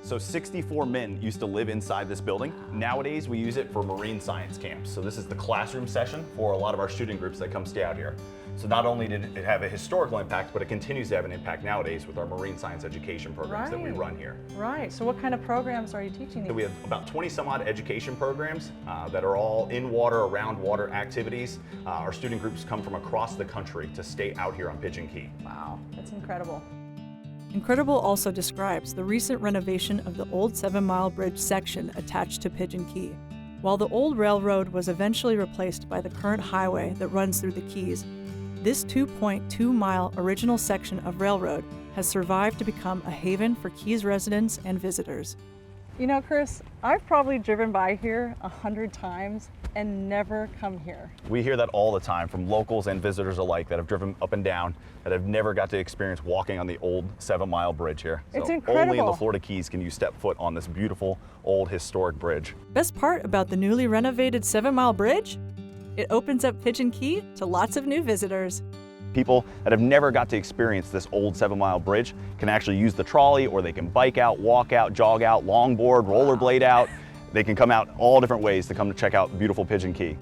So 64 men used to live inside this building. Nowadays, we use it for marine science camps. So this is the classroom session for a lot of our student groups that come stay out here. So not only did it have a historical impact, but it continues to have an impact nowadays with our marine science education programs that we run here. Right, so what kind of programs are you teaching? So we have about 20 some odd education programs that are all in water, around water activities. Our student groups come from across the country to stay out here on Pigeon Key. Wow, that's incredible. Incredible also describes the recent renovation of the old 7 Mile Bridge section attached to Pigeon Key. While the old railroad was eventually replaced by the current highway that runs through the Keys, this 2.2-mile original section of railroad has survived to become a haven for Keys residents and visitors. You know, Chris, I've probably driven by here 100 times and never come here. We hear that all the time from locals and visitors alike that have driven up and down that have never got to experience walking on the old 7 Mile Bridge here. It's so incredible. Only in the Florida Keys can you step foot on this beautiful old historic bridge. Best part about the newly renovated 7 Mile Bridge? It opens up Pigeon Key to lots of new visitors. People that have never got to experience this old 7 Mile Bridge can actually use the trolley, or they can bike out, walk out, jog out, longboard, rollerblade out. They can come out all different ways to come to check out beautiful Pigeon Key.